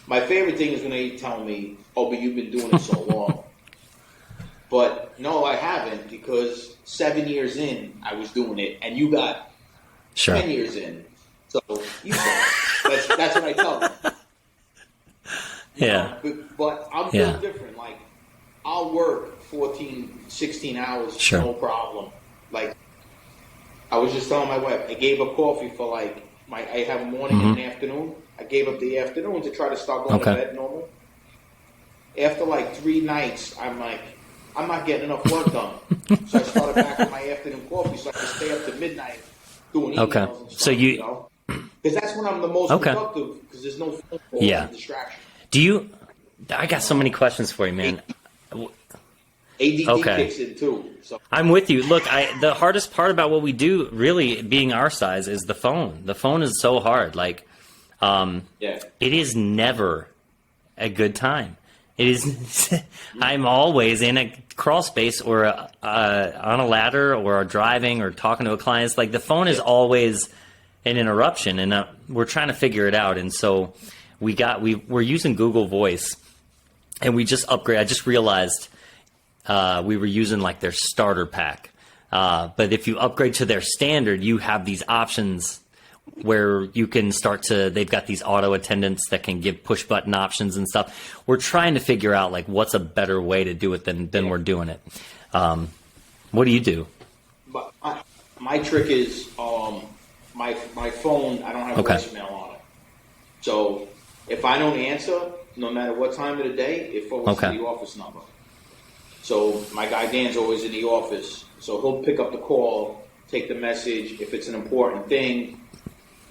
my favorite thing is when they tell me, "Oh, but you've been doing it so long." But no, I haven't, because 7 years in, I was doing it, and you got 10 years in. So you saw it. That's what I tell them. Yeah. But I'm still different. Like, I'll work 14, 16 hours, no problem. Like, I was just telling my wife, I gave up coffee for like, I have a morning and an afternoon. I gave up the afternoon to try to start going to bed normal. After like 3 nights, I'm like, I'm not getting enough work done. So I started back with my afternoon coffee so I could stay up to midnight doing emails and stuff, so you know? Because that's when I'm the most productive, because there's no phone calls and distraction. I got so many questions for you, man. ADD kicks in too. So. I'm with you. Look, the hardest part about what we do, really being our size, is the phone. The phone is so hard. Like, it is never a good time. It is. I'm always in a crawl space or on a ladder or driving or talking to a client. It's like the phone is always an interruption, and we're trying to figure it out. And so we're using Google Voice, and we just upgrade. I just realized we were using like their starter pack, but if you upgrade to their standard, you have these options where you can they've got these auto attendants that can give push button options and stuff. We're trying to figure out like what's a better way to do it than we're doing it. What do you do? My trick is my phone, I don't have voicemail on it. So if I don't answer, no matter what time of the day, it forwards to the office number. So my guy Dan's always in the office, so he'll pick up the call, take the message. If it's an important thing,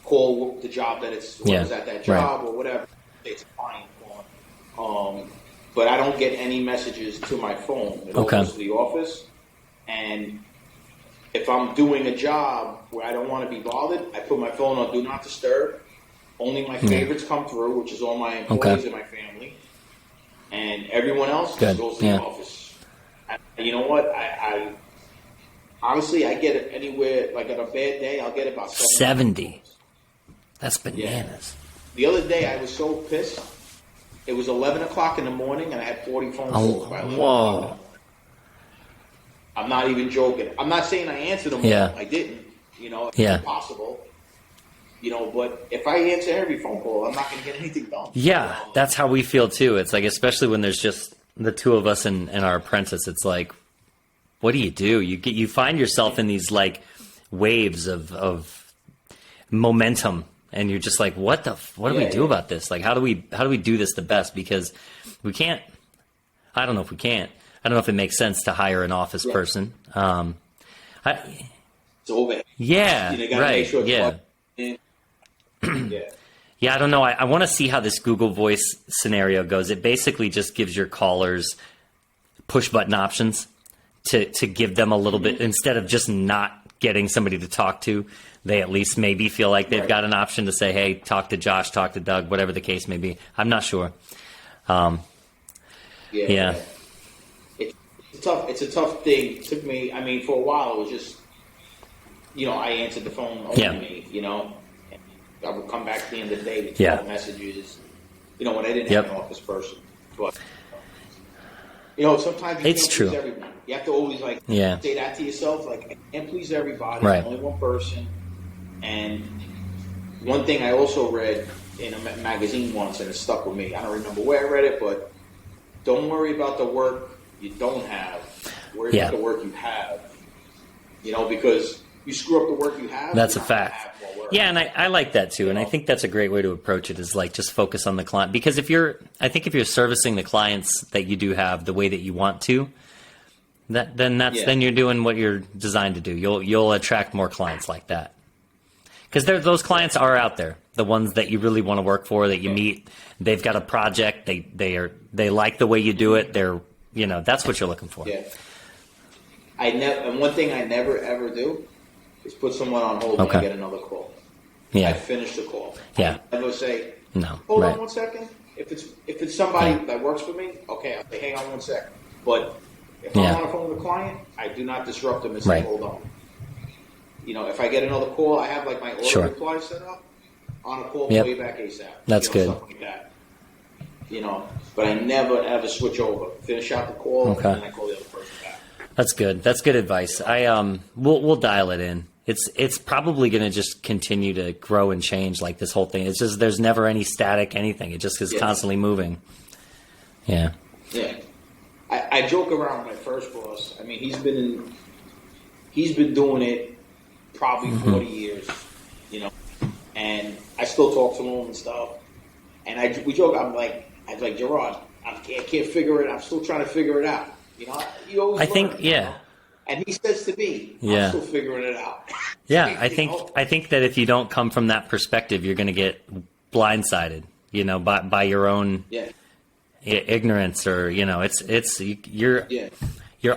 call the job that it's at that job or whatever. It's a client calling. But I don't get any messages to my phone. It all goes to the office. And if I'm doing a job where I don't want to be bothered, I put my phone on Do Not Disturb. Only my favorites come through, which is all my employees and my family. And everyone else just goes to the office. And you know what? I honestly, I get it anywhere. Like on a bad day, I'll get about 70. That's bananas. Yeah. The other day, I was so pissed. It was 11 o'clock in the morning, and I had 40 phone calls by 11 o'clock in the morning. I'm not even joking. I'm not saying I answered them all. I didn't. You know, it's impossible. You know, but if I answer every phone call, I'm not going to get anything done. Yeah, that's how we feel too. It's like, especially when there's just the two of us and our apprentice, it's like, what do? You find yourself in these like waves of momentum, and you're just like, what do we do about this? Like, how do we do this the best? Because we can't. I don't know if we can't. I don't know if it makes sense to hire an office person. It's overhead. Yeah, You gotta right. make sure it's Yeah. plugged in. Yeah. Yeah, I don't know. I want to see how this Google Voice scenario goes. It basically just gives your callers push button options to give them a little bit, instead of just not getting somebody to talk to, they at least maybe feel like they've got an option to say, hey, talk to Josh, talk to Doug, whatever the case may be. I'm not sure. Yeah. It's a tough thing. It took me, I mean, for a while it was just, I answered the phone only, and I would come back at the end of the day with 12 messages, when I didn't have an office person. But, sometimes you can't please everyone. You have to always, say that to yourself, I can't please everybody. Right. I'm only one person. And one thing I also read in a magazine once, and it stuck with me. I don't remember where I read it, but don't worry about the work you don't have. Worry about the work you have. Because you screw up the work you have. That's a fact. Yeah, and I like that too. And I think that's a great way to approach it, is just focus on the client. Because if you're servicing the clients that you do have the way that you want to, then you're doing what you're designed to do. You'll attract more clients like that. Because those clients are out there, the ones that you really want to work for, that you meet. They've got a project. They like the way you do it. That's what you're looking for. Yeah. And one thing I never ever do is put someone on hold when I get another call. Yeah. I finish the call. Yeah. I never say, no. Hold on 1 second. If it's somebody that works for me, okay, I'll say, hang on 1 second. But if I'm on the phone with a client, I do not disrupt them and say, hold on. If I get another call, I have my auto reply set up on a call way back ASAP. That's good. Stuff like that. But I never ever switch over. Finish out the call and then I call the other person back. That's good. That's good advice. We'll dial it in. It's probably going to just continue to grow and change, like this whole thing. It's just there's never any static anything. It just is constantly moving. Yeah. Yeah. I joke around with my first boss. I mean, he's been doing it probably 40 years, and I still talk to him and stuff. And we joke. I'm like Gerard, I can't figure it. I'm still trying to figure it out. You always I learn, think And he says to me, I'm still figuring it out. Yeah, I think that if you don't come from that perspective, you're going to get blindsided, by your own ignorance, or you're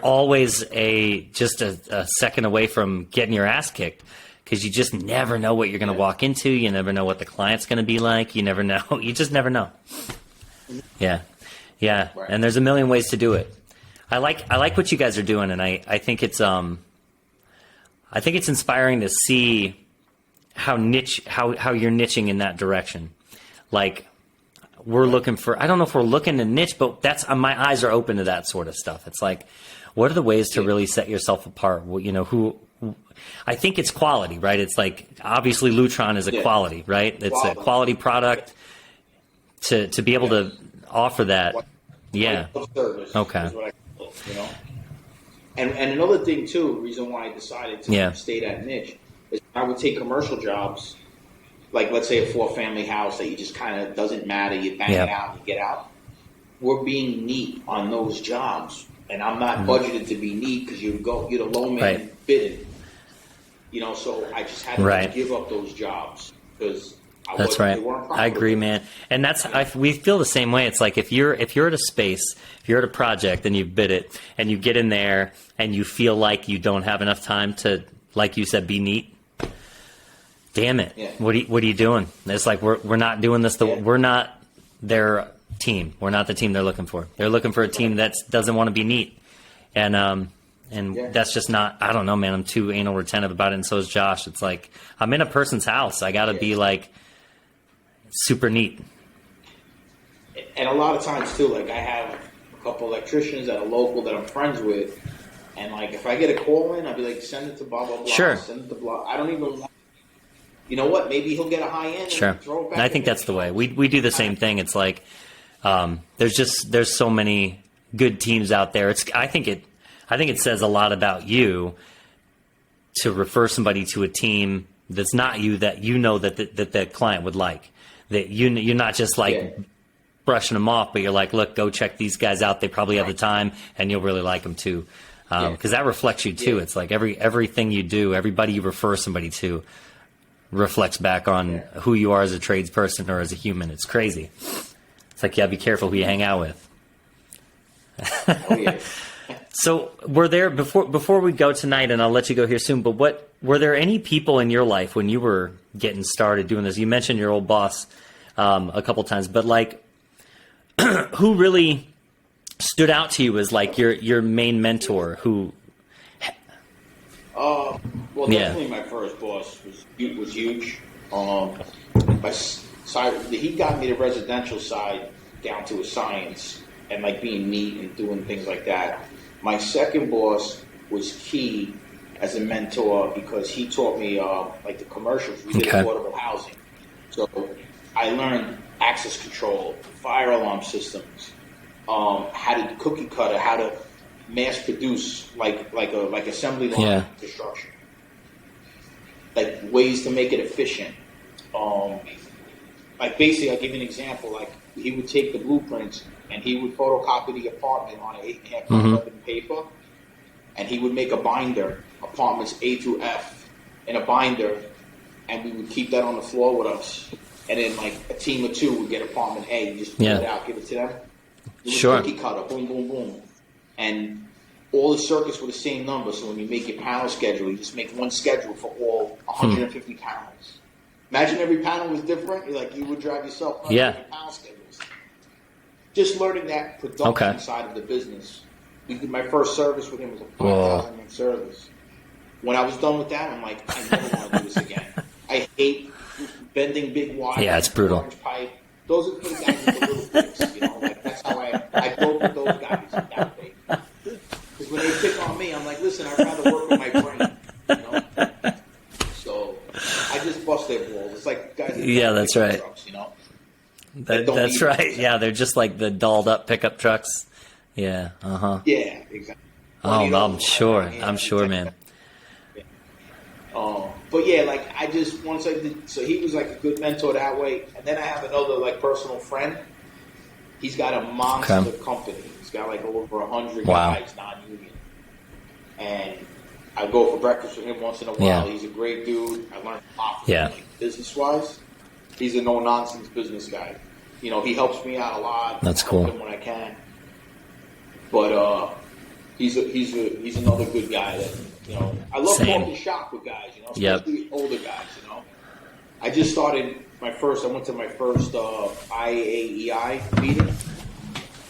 always just a second away from getting your ass kicked, because you just never know what you're going to walk into. You never know what the client's going to be like. You never know. You just never know. Yeah. Right. And there's a million ways to do it. I like what you guys are doing, and I think it's inspiring to see how you're niching in that direction. We're looking for, I don't know if we're looking to niche, but my eyes are open to that sort of stuff. It's what are the ways to really set yourself apart? I think it's quality, right? It's obviously Lutron is a quality, right? It's a quality product to be able to offer that. Yeah. Okay. And another thing too, reason why I decided to stay that niche is I would take commercial jobs, let's say a 4-family house that you just kind of doesn't matter, you bang it out, you get out. We're being neat on those jobs, and I'm not budgeted to be neat because you're the low man bidding. So I just had to give up those jobs because that's right. I agree, man. And we feel the same way. It's if you're at a space, if you're at a project and you bid it and you get in there and you feel like you don't have enough time to, like you said, be neat. Damn it. Yeah. What are you doing? It's we're not doing this. We're not their team. We're not the team they're looking for. They're looking for a team that doesn't want to be neat. And that's just not, I don't know, man. I'm too anal retentive about it. And so is Josh. It's I'm in a person's house. I got to be super neat. And a lot of times too, I have a couple electricians that are local that I'm friends with, and if I get a call in, I'll be send it to blah blah blah. Sure. Send it to blah. I don't even. You know what? Maybe he'll get a high end. Sure. And throw it back. And I think that's the way we do the same thing. It's there's so many good teams out there. I think it says a lot about you to refer somebody to a team that's not you, that you know that the client would like. That you're not just like brushing them off, but you're like, look, go check these guys out. They probably have the time, and you'll really like them too. Because that reflects you too. It's like everything you do, everybody you refer somebody to, reflects back on who you are as a tradesperson or as a human. It's crazy. It's like you gotta be careful who you hang out with. Oh yeah. So were there, before we go tonight, and I'll let you go here soon, but were there any people in your life when you were getting started doing this? You mentioned your old boss a couple times, but like who really stood out to you as like your main mentor? Who? Well, definitely my first boss was huge. My side, he got me the residential side down to a science and like being neat and doing things like that. My second boss was key as a mentor because he taught me like the commercials. We did affordable housing, so I learned access control, fire alarm systems, how to cookie cutter, how to mass produce like assembly line construction, like ways to make it efficient. Like basically, I'll give you an example. Like he would take the blueprints and he would photocopy the apartment on an 8.5 by paper, and he would make a binder, apartments A through F, in a binder, and we would keep that on the floor with us. And then like a team of two would get apartment A, and just pull it out, give it to them. It was cookie cutter, boom, boom, boom. And all the circuits were the same number, so when you make your panel schedule, you just make one schedule for all 150 panels. Imagine every panel was different. Like you would drive yourself 150 panel schedules. Just learning that production side of the business. My first service with him was a 5,000 minute service. When I was done with that, I'm like, I never want to do this again. I hate bending big wire. Yeah, it's brutal. Pipe. Those are the guys with the little bricks, you know. Like that's how I broke with those guys that way. Because when they pick on me, I'm like, listen, I'd rather work with my brain, you know. So I just bust their balls. It's like guys. That's right. Trucks, you know. That's right. Yeah, they're just like the dolled up pickup trucks. Yeah. Yeah, exactly. Oh, I'm sure, man. But yeah, like I just once I did, so he was like a good mentor that way, and then I have another like personal friend. He's got a monster company. He's got like over 100 guys, non-union, and I go for breakfast with him once in a while. Yeah. He's a great dude. I learned a lot from him, like, business-wise. He's a no-nonsense business guy. You know, he helps me out a lot. That's cool. I help him when I can. But he's another good guy that, you know, I love talking shop with guys, you know, especially older guys, you know. I just started I went to my first IAEI meeting,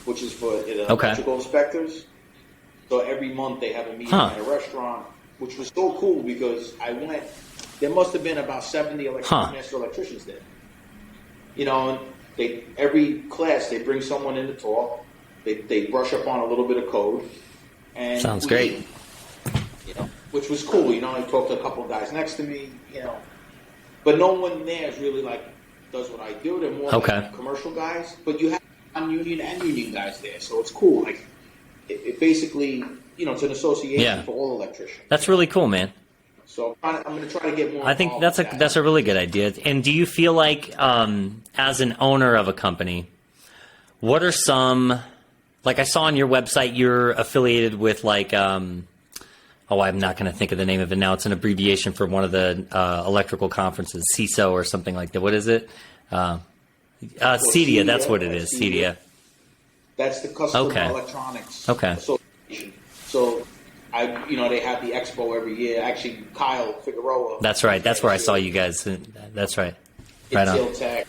which is for electrical inspectors. So every month they have a meeting at a restaurant, which was so cool because I went, there must have been about 70 master electricians there. You know, every class they bring someone in to talk. They brush up on a little bit of code. And sounds great. You know, which was cool. You know, I talked to a couple of guys next to me. You know, but no one there is really like does what I do. They're more like commercial guys. But you have non-union and union guys there, so it's cool. Like it basically, you know, it's an association for all electricians. That's really cool, man. So I'm going to try to get more. I think that's a really good idea. And do you feel like, as an owner of a company, what are some, like I saw on your website, you're affiliated with like, I'm not going to think of the name of it now. It's an abbreviation for one of the electrical conferences, CISO or something like that. What is it? CEDIA. That's what it is. CEDIA. That's the Custom Electronics Association. So they have the expo every year. Actually, Kyle Figueroa. That's right. That's where I saw you guys. That's right. Right on. Tech,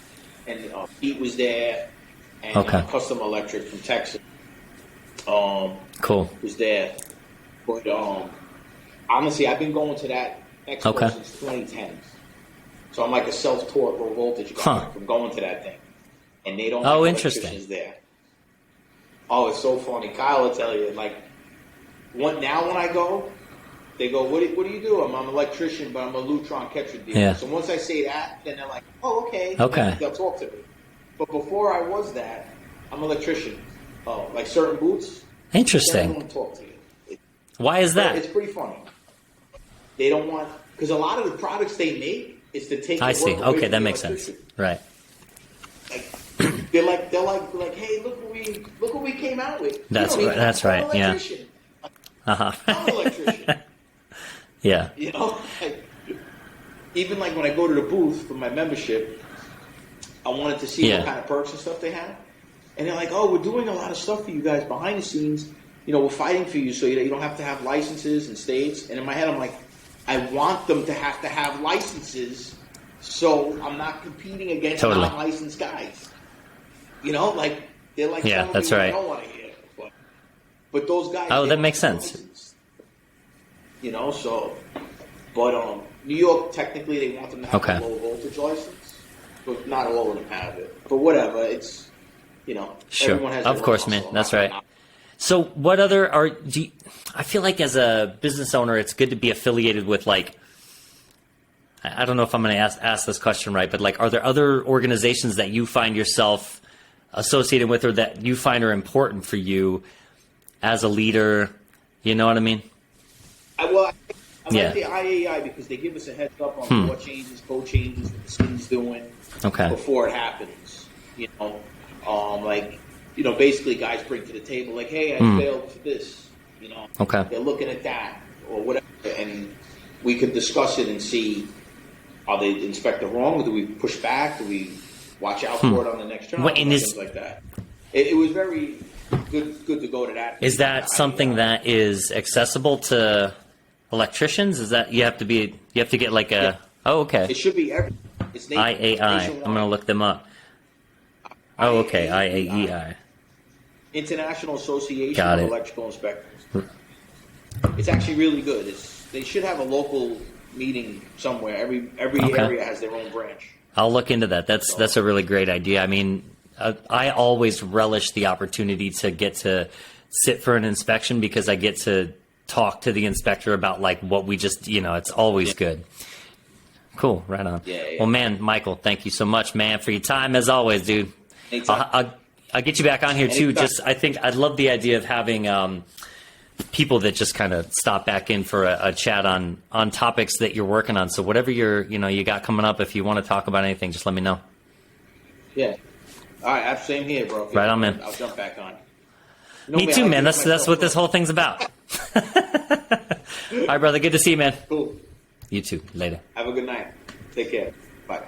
and Pete was there, and Custom Electric from Texas. Cool. Was there, but honestly, I've been going to that expo since 2010. So I'm like a self-taught low voltage guy from going to that thing, and they don't have electricians there. Oh, it's so funny. Kyle will tell you, like, when I go, they go, what do you do? I'm an electrician, but I'm a Lutron catcher dealer. Yeah. So once I say that, then they're like, oh, okay. They'll talk to me. But before I was that, I'm an electrician. like certain boots. Interesting. They don't talk to you. Why is that? It's pretty funny. They don't want, because a lot of the products they make is to take. I see. Work away Okay, from that the makes sense. electrician. Right. Like, they're like, hey, look what we came out with. That's You don't right. even That's have right. an Yeah. electrician. Uh-huh. I'm an electrician. Yeah. You know, like, even like when I go to the booth for my membership, I wanted to see what kind of perks and stuff they have. And they're like, oh, we're doing a lot of stuff for you guys behind the scenes. You know, we're fighting for you so that you don't have to have licenses and states. And in my head, I'm like, I want them to have licenses so I'm not competing against non-licensed guys. You know, like, they're like, yeah, that's right. I don't want to hear. But those guys. Oh, that makes sense. License. You know, so, but New York, technically, they want them to have a low voltage license. But not all of them have it. But whatever, it's, you know, sure. Everyone has Of course, man. That's right. So what other I feel like as a business owner, it's good to be affiliated with, like, I don't know if I'm going to ask this question right, but like, are there other organizations that you find yourself associated with or that you find are important for you as a leader? You know what I mean? I like the IAI because they give us a heads up on what changes, code changes, what the city's doing before it happens. You know, like, you know, basically guys bring to the table like, hey, I failed for this. You know, they're looking at that or whatever, and we could discuss it and see, are they inspector wrong, or do we push back? Do we watch out for it on the next job? Things like that. It was very good to go to that. Is that something that is accessible to electricians? Is that you have to get like a it should be every. It's IAI. I'm going to look them up. Oh, okay. IAEI. International Association of Electrical Inspectors. It's actually really good. They should have a local meeting somewhere. Every area has their own branch. I'll look into that. That's a really great idea. I mean, I always relish the opportunity to get to sit for an inspection because I get to talk to the inspector about like what we just, you know, it's always good. Cool. Right on. Yeah. Well, man, Michael, thank you so much, man, for your time as always, dude. I'll get you back on here too. I think I'd love the idea of having people that just kind of stop back in for a chat on topics that you're working on. So whatever you got coming up, if you want to talk about anything, just let me know. Yeah. All right. Same here, bro. Right on, man. I'll jump back on. Me too, man. That's what this whole thing's about. All right, brother. Good to see you, man. Cool. You too. Later. Have a good night. Take care. Bye.